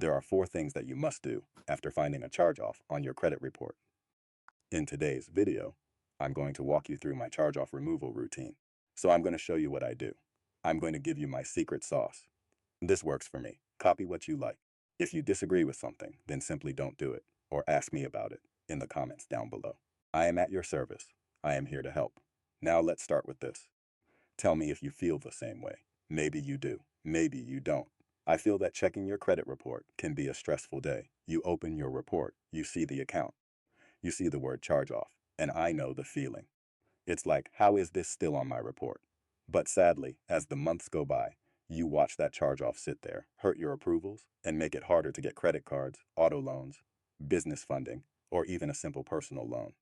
There are 4 things that you must do after finding a charge-off on your credit report. In today's video, I'm going to walk you through my charge-off removal routine. So I'm going to show you what I do. I'm going to give you my secret sauce. This works for me. Copy what you like. If you disagree with something, then simply don't do it, or ask me about it in the comments down below. I am at your service. I am here to help. Now let's start with this. Tell me if you feel the same way. Maybe you do. Maybe you don't. I feel that checking your credit report can be a stressful day. You open your report, you see the account, you see the word charge-off, and I know the feeling. It's like, how is this still on my report? But sadly, as the months go by, you watch that charge-off sit there, hurt your approvals, and make it harder to get credit cards, auto loans, business funding, or even a simple personal loan.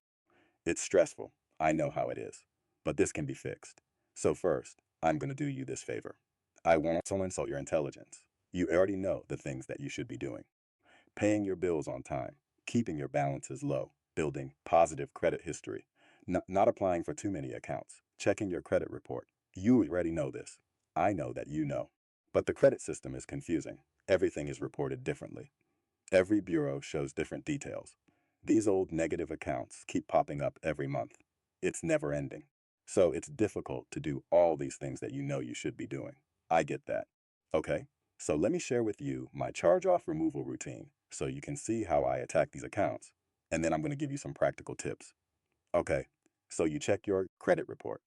It's stressful. I know how it is. But this can be fixed. So first, I'm going to do you this favor. I won't insult your intelligence. You already know the things that you should be doing. Paying your bills on time, keeping your balances low, building positive credit history, not applying for too many accounts, checking your credit report. You already know this. I know that you know. But the credit system is confusing. Everything is reported differently. Every bureau shows different details. These old negative accounts keep popping up every month. It's never ending. So it's difficult to do all these things that you know you should be doing. I get that. Okay, so let me share with you my charge-off removal routine so you can see how I attack these accounts. And then I'm going to give you some practical tips. Okay, so you check your credit report.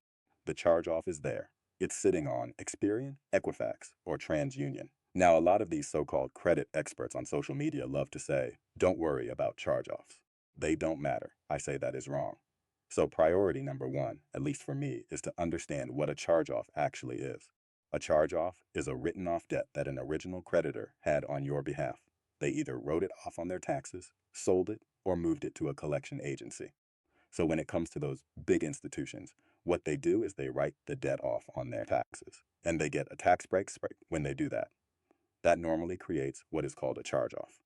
The charge-off is there. It's sitting on Experian, Equifax, or TransUnion. Now, a lot of these so-called credit experts on social media love to say, don't worry about charge-offs. They don't matter. I say that is wrong. So priority number 1, at least for me, is to understand what a charge-off actually is. A charge-off is a written-off debt that an original creditor had on your behalf. They either wrote it off on their taxes, sold it, or moved it to a collection agency. So when it comes to those big institutions, what they do is they write the debt off on their taxes, and they get a tax break when they do that. That normally creates what is called a charge-off.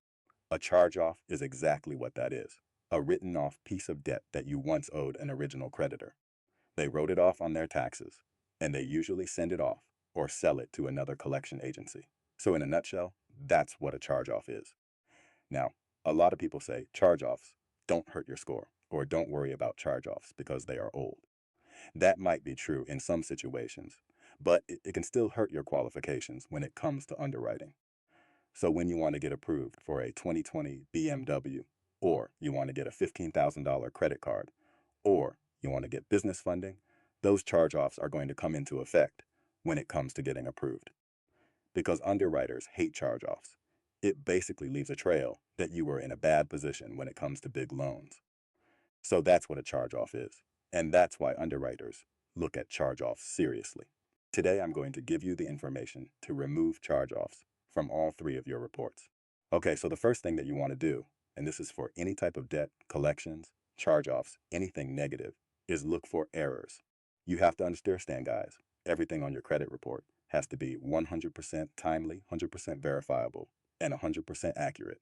A charge-off is exactly what that is, a written-off piece of debt that you once owed an original creditor. They wrote it off on their taxes, and they usually send it off or sell it to another collection agency. So in a nutshell, that's what a charge-off is. Now, a lot of people say charge-offs don't hurt your score, or don't worry about charge-offs because they are old. That might be true in some situations, but it can still hurt your qualifications when it comes to underwriting. So when you want to get approved for a 2020 BMW, or you want to get a $15,000 credit card, or you want to get business funding, those charge-offs are going to come into effect when it comes to getting approved. Because underwriters hate charge-offs. It basically leaves a trail that you were in a bad position when it comes to big loans. So that's what a charge-off is. And that's why underwriters look at charge-offs seriously. Today, I'm going to give you the information to remove charge-offs from all 3 of your reports. Okay, so the first thing that you want to do, and this is for any type of debt, collections, charge-offs, anything negative, is look for errors. You have to understand, guys, everything on your credit report has to be 100% timely, 100% verifiable, and 100% accurate.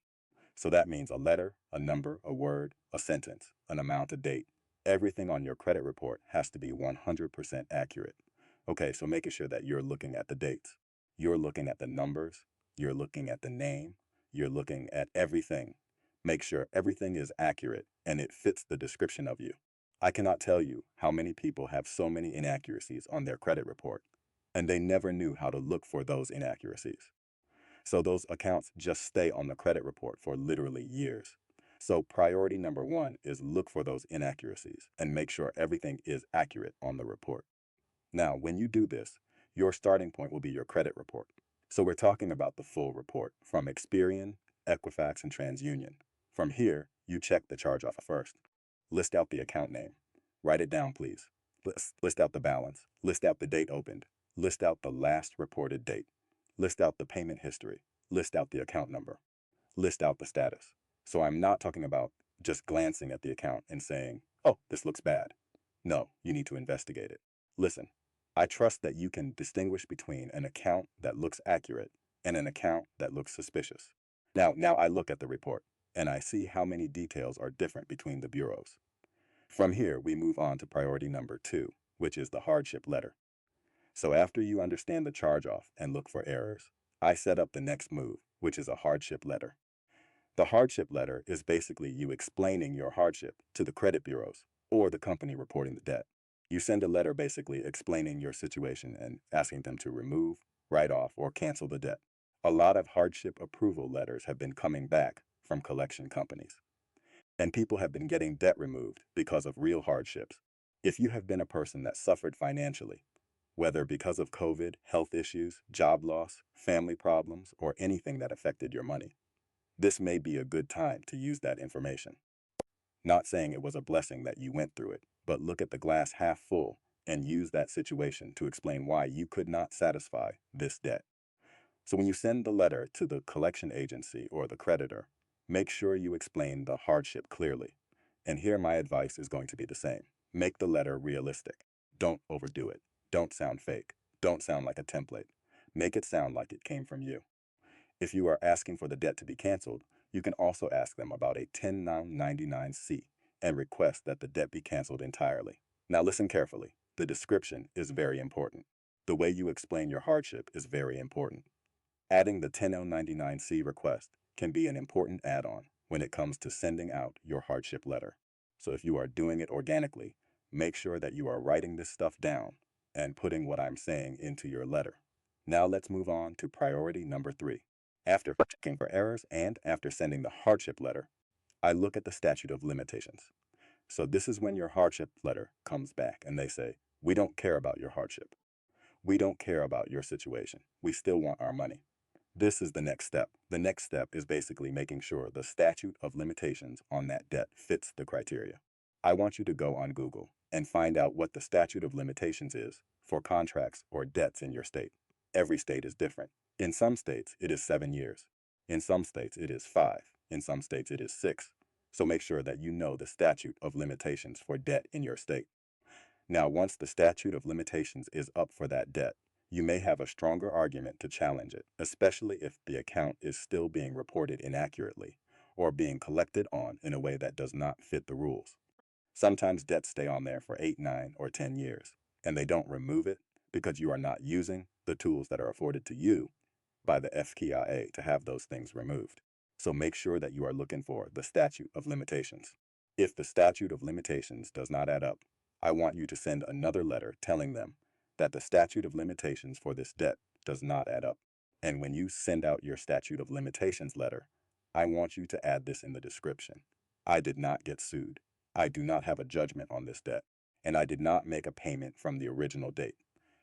So that means a letter, a number, a word, a sentence, an amount, a date. Everything on your credit report has to be 100% accurate. Okay, so making sure that you're looking at the dates, you're looking at the numbers, you're looking at the name, you're looking at everything. Make sure everything is accurate and it fits the description of you. I cannot tell you how many people have so many inaccuracies on their credit report, and they never knew how to look for those inaccuracies. So those accounts just stay on the credit report for literally years. So priority number 1 is look for those inaccuracies and make sure everything is accurate on the report. Now, when you do this, your starting point will be your credit report. So we're talking about the full report from Experian, Equifax, and TransUnion. From here, you check the charge-off first. List out the account name. Write it down, please. List out the balance. List out the date opened. List out the last reported date. List out the payment history. List out the account number. List out the status. So I'm not talking about just glancing at the account and saying, oh, this looks bad. No, you need to investigate it. Listen, I trust that you can distinguish between an account that looks accurate and an account that looks suspicious. Now I look at the report and I see how many details are different between the bureaus. From here, we move on to priority number 2, which is the hardship letter. So after you understand the charge-off and look for errors, I set up the next move, which is a hardship letter. The hardship letter is basically you explaining your hardship to the credit bureaus or the company reporting the debt. You send a letter basically explaining your situation and asking them to remove, write off, or cancel the debt. A lot of hardship approval letters have been coming back from collection companies, and people have been getting debt removed because of real hardships. If you have been a person that suffered financially, whether because of COVID, health issues, job loss, family problems, or anything that affected your money, this may be a good time to use that information. Not saying it was a blessing that you went through it, but look at the glass half full and use that situation to explain why you could not satisfy this debt. So when you send the letter to the collection agency or the creditor, make sure you explain the hardship clearly. And here my advice is going to be the same. Make the letter realistic. Don't overdo it. Don't sound fake. Don't sound like a template. Make it sound like it came from you. If you are asking for the debt to be canceled, you can also ask them about a 1099-C and request that the debt be canceled entirely. Now listen carefully. The description is very important. The way you explain your hardship is very important. Adding the 1099-C request can be an important add-on when it comes to sending out your hardship letter. So if you are doing it organically, make sure that you are writing this stuff down and putting what I'm saying into your letter. Now let's move on to priority number 3. After checking for errors and after sending the hardship letter, I look at the statute of limitations. So this is when your hardship letter comes back and they say, we don't care about your hardship. We don't care about your situation. We still want our money. This is the next step. The next step is basically making sure the statute of limitations on that debt fits the criteria. I want you to go on Google and find out what the statute of limitations is for contracts or debts in your state. Every state is different. In some states, it is 7 years. In some states, it is 5. In some states, it is 6. So make sure that you know the statute of limitations for debt in your state. Now, once the statute of limitations is up for that debt, you may have a stronger argument to challenge it, especially if the account is still being reported inaccurately or being collected on in a way that does not fit the rules. Sometimes debts stay on there for 8, 9, or 10 years, and they don't remove it because you are not using the tools that are afforded to you by the FKIA to have those things removed. So make sure that you are looking for the statute of limitations. If the statute of limitations does not add up, I want you to send another letter telling them that the statute of limitations for this debt does not add up. And when you send out your statute of limitations letter, I want you to add this in the description. I did not get sued. I do not have a judgment on this debt, and I did not make a payment from the original date.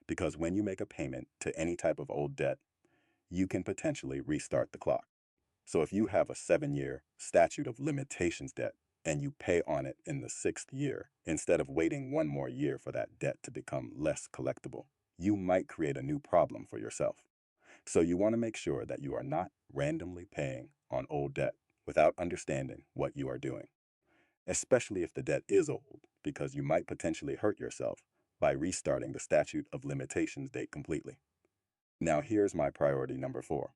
Because when you make a payment to any type of old debt, you can potentially restart the clock. So if you have a 7-year statute of limitations debt and you pay on it in the 6th year, instead of waiting 1 more year for that debt to become less collectible, you might create a new problem for yourself. So you want to make sure that you are not randomly paying on old debt without understanding what you are doing, especially if the debt is old, because you might potentially hurt yourself by restarting the statute of limitations date completely. Now here's my priority number 4.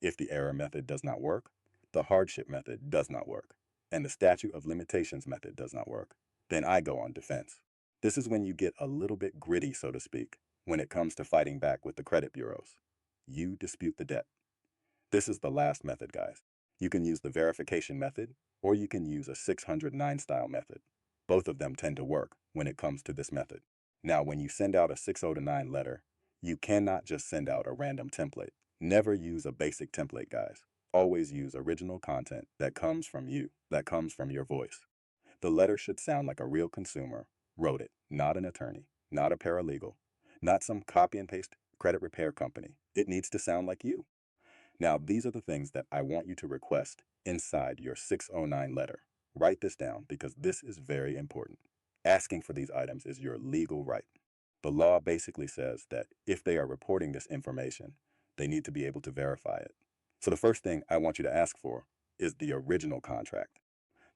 If the error method does not work, the hardship method does not work, and the statute of limitations method does not work, then I go on defense. This is when you get a little bit gritty, so to speak, when it comes to fighting back with the credit bureaus. You dispute the debt. This is the last method, guys. You can use the verification method, or you can use a 609 style method. Both of them tend to work when it comes to this method. Now, when you send out a 609 letter, you cannot just send out a random template. Never use a basic template, guys. Always use original content that comes from you, that comes from your voice. The letter should sound like a real consumer wrote it, not an attorney, not a paralegal, not some copy and paste credit repair company. It needs to sound like you. Now, these are the things that I want you to request inside your 609 letter. Write this down because this is very important. Asking for these items is your legal right. The law basically says that if they are reporting this information, they need to be able to verify it. So the first thing I want you to ask for is the original contract.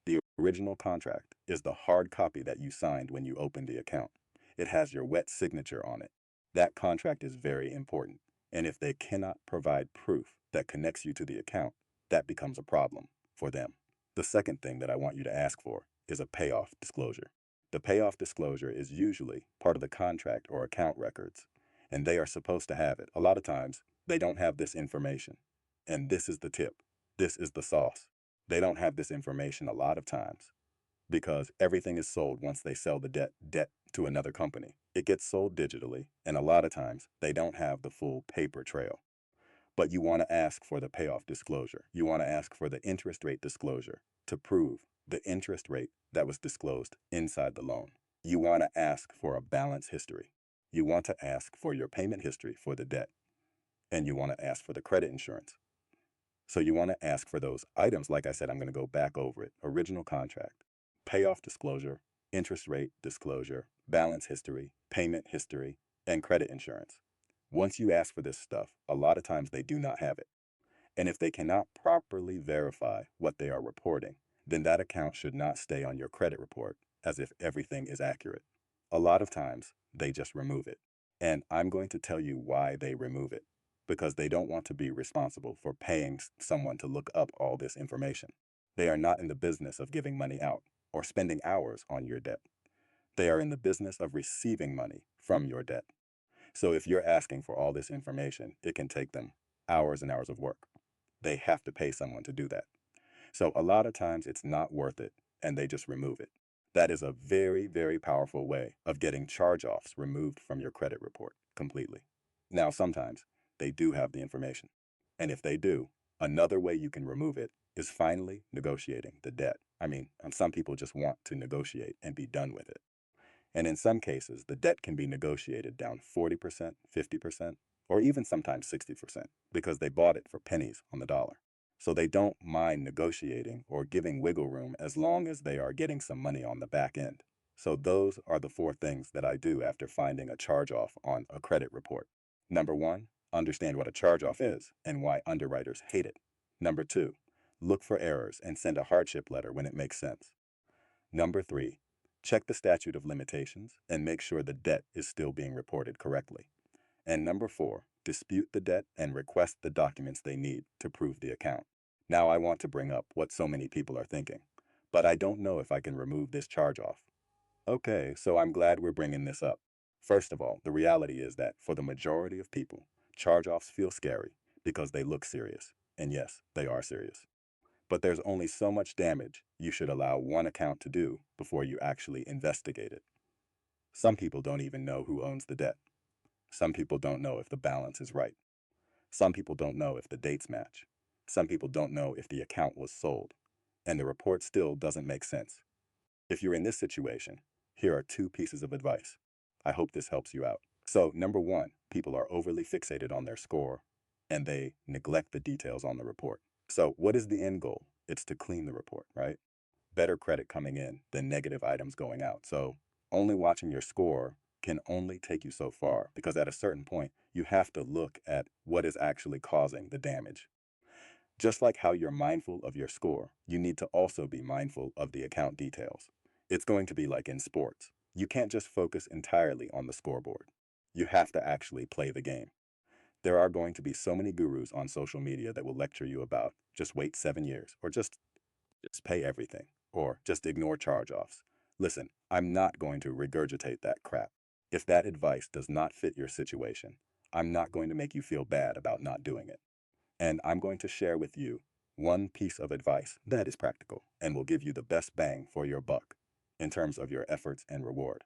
The original contract is the hard copy that you signed when you opened the account. It has your wet signature on it. That contract is very important. And if they cannot provide proof that connects you to the account, that becomes a problem for them. The second thing that I want you to ask for is a payoff disclosure. The payoff disclosure is usually part of the contract or account records, and they are supposed to have it. A lot of times, they don't have this information. And this is the tip. This is the sauce. They don't have this information a lot of times because everything is sold once they sell the debt to another company. It gets sold digitally, and a lot of times they don't have the full paper trail. But you want to ask for the payoff disclosure. You want to ask for the interest rate disclosure to prove the interest rate that was disclosed inside the loan. You want to ask for a balance history. You want to ask for your payment history for the debt. And you want to ask for the credit insurance. So you want to ask for those items. Like I said, I'm going to go back over it. Original contract, payoff disclosure, interest rate disclosure, balance history, payment history, and credit insurance. Once you ask for this stuff, a lot of times they do not have it. And if they cannot properly verify what they are reporting, then that account should not stay on your credit report as if everything is accurate. A lot of times, they just remove it. And I'm going to tell you why they remove it. Because they don't want to be responsible for paying someone to look up all this information. They are not in the business of giving money out or spending hours on your debt. They are in the business of receiving money from your debt. So if you're asking for all this information, it can take them hours and hours of work. They have to pay someone to do that. So a lot of times it's not worth it, and they just remove it. That is a very, very powerful way of getting charge-offs removed from your credit report completely. Now, sometimes they do have the information. And if they do, another way you can remove it is finally negotiating the debt. Some people just want to negotiate and be done with it. And in some cases, the debt can be negotiated down 40%, 50%, or even sometimes 60% because they bought it for pennies on the dollar. So they don't mind negotiating or giving wiggle room as long as they are getting some money on the back end. So those are the 4 things that I do after finding a charge-off on a credit report. Number 1, understand what a charge-off is and why underwriters hate it. Number 2, look for errors and send a hardship letter when it makes sense. Number 3, check the statute of limitations and make sure the debt is still being reported correctly. And number 4, dispute the debt and request the documents they need to prove the account. Now I want to bring up what so many people are thinking, but I don't know if I can remove this charge-off. Okay, so I'm glad we're bringing this up. First of all, the reality is that for the majority of people, charge-offs feel scary because they look serious. And yes, they are serious. But there's only so much damage you should allow one account to do before you actually investigate it. Some people don't even know who owns the debt. Some people don't know if the balance is right. Some people don't know if the dates match. Some people don't know if the account was sold. And the report still doesn't make sense. If you're in this situation, here are 2 pieces of advice. I hope this helps you out. So, number 1, people are overly fixated on their score and they neglect the details on the report. So, what is the end goal? It's to clean the report, right? Better credit coming in than negative items going out. So, only watching your score can only take you so far because at a certain point, you have to look at what is actually causing the damage. Just like how you're mindful of your score, you need to also be mindful of the account details. It's going to be like in sports. You can't just focus entirely on the scoreboard. You have to actually play the game. There are going to be so many gurus on social media that will lecture you about just wait 7 years or just pay everything or just ignore charge-offs. Listen, I'm not going to regurgitate that crap. If that advice does not fit your situation, I'm not going to make you feel bad about not doing it. And I'm going to share with you one piece of advice that is practical and will give you the best bang for your buck in terms of your efforts and reward.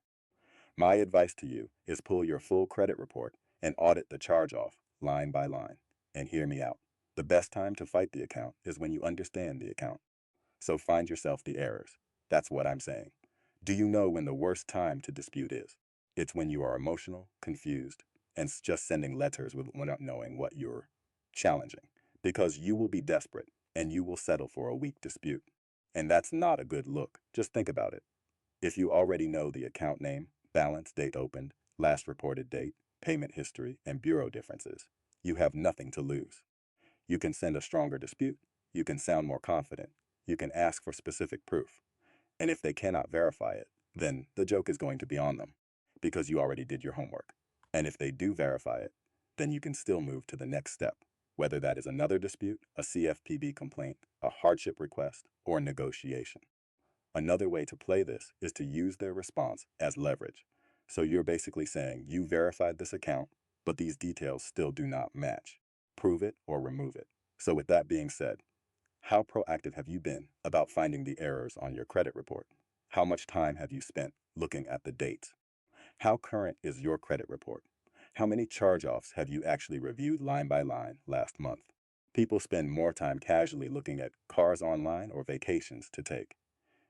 My advice to you is pull your full credit report and audit the charge-off line by line. And hear me out. The best time to fight the account is when you understand the account. So find yourself the errors. That's what I'm saying. Do you know when the worst time to dispute is? It's when you are emotional, confused, and just sending letters without knowing what you're challenging. Because you will be desperate and you will settle for a weak dispute. And that's not a good look. Just think about it. If you already know the account name, balance, date opened, last reported date, payment history, and bureau differences, you have nothing to lose. You can send a stronger dispute. You can sound more confident. You can ask for specific proof. And if they cannot verify it, then the joke is going to be on them because you already did your homework. And if they do verify it, then you can still move to the next step, whether that is another dispute, a CFPB complaint, a hardship request, or negotiation. Another way to play this is to use their response as leverage. So you're basically saying you verified this account, but these details still do not match. Prove it or remove it. So with that being said, how proactive have you been about finding the errors on your credit report? How much time have you spent looking at the dates? How current is your credit report? How many charge-offs have you actually reviewed line by line last month? People spend more time casually looking at cars online or vacations to take,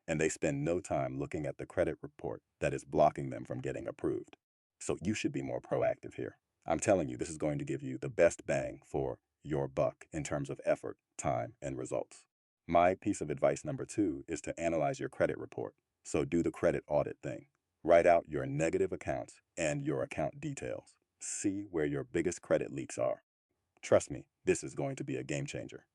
and they spend no time looking at the credit report that is blocking them from getting approved. So you should be more proactive here. I'm telling you, this is going to give you the best bang for your buck in terms of effort, time, and results. My piece of advice number 2 is to analyze your credit report. So do the credit audit thing. Write out your negative accounts and your account details. See where your biggest credit leaks are. Trust me, this is going to be a game changer.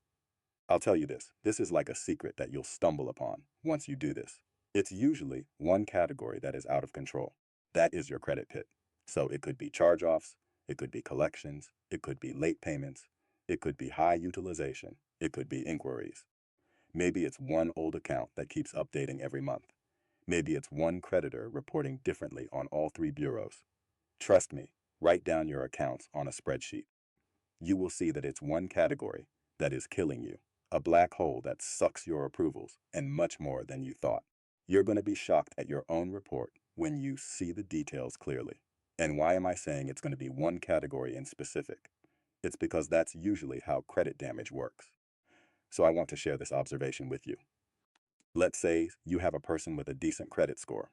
I'll tell you this is like a secret that you'll stumble upon once you do this. It's usually one category that is out of control. That is your credit pit. So it could be charge-offs, it could be collections, it could be late payments, it could be high utilization, it could be inquiries. Maybe it's one old account that keeps updating every month. Maybe it's one creditor reporting differently on all 3 bureaus. Trust me, write down your accounts on a spreadsheet. You will see that it's one category that is killing you, a black hole that sucks your approvals, and much more than you thought. You're going to be shocked at your own report when you see the details clearly. And why am I saying it's going to be one category in specific? It's because that's usually how credit damage works. So I want to share this observation with you. Let's say you have a person with a decent credit score.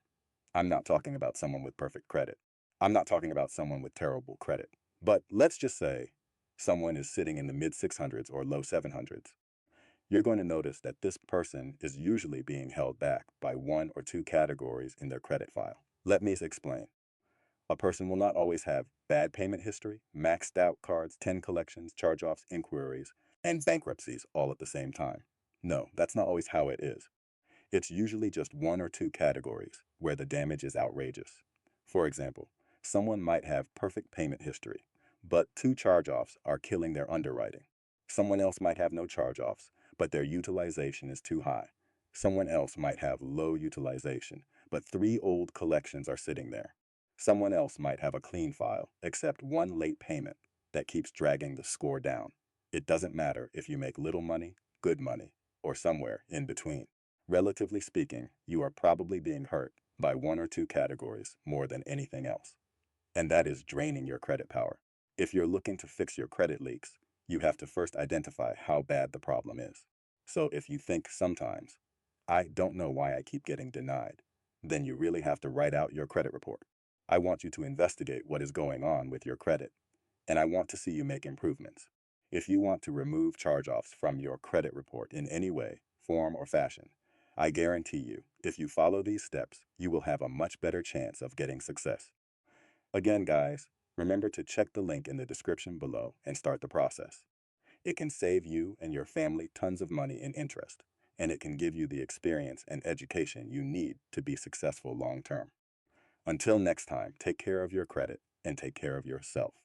I'm not talking about someone with perfect credit. I'm not talking about someone with terrible credit. But let's just say someone is sitting in the mid 600s or low 700s. You're going to notice that this person is usually being held back by 1 or 2 categories in their credit file. Let me explain. A person will not always have bad payment history, maxed out cards, 10 collections, charge-offs, inquiries, and bankruptcies all at the same time. No, that's not always how it is. It's usually just 1 or 2 categories where the damage is outrageous. For example, someone might have perfect payment history, but 2 charge-offs are killing their underwriting. Someone else might have no charge-offs, but their utilization is too high. Someone else might have low utilization, but 3 old collections are sitting there. Someone else might have a clean file, except 1 late payment that keeps dragging the score down. It doesn't matter if you make little money, good money, or somewhere in between. Relatively speaking, you are probably being hurt by 1 or 2 categories more than anything else. And that is draining your credit power. If you're looking to fix your credit leaks, you have to first identify how bad the problem is. So if you think sometimes, I don't know why I keep getting denied, then you really have to write out your credit report. I want you to investigate what is going on with your credit, and I want to see you make improvements. If you want to remove charge-offs from your credit report in any way, form, or fashion, I guarantee you, if you follow these steps, you will have a much better chance of getting success. Again, guys, remember to check the link in the description below and start the process. It can save you and your family tons of money in interest, and it can give you the experience and education you need to be successful long term. Until next time, take care of your credit and take care of yourself.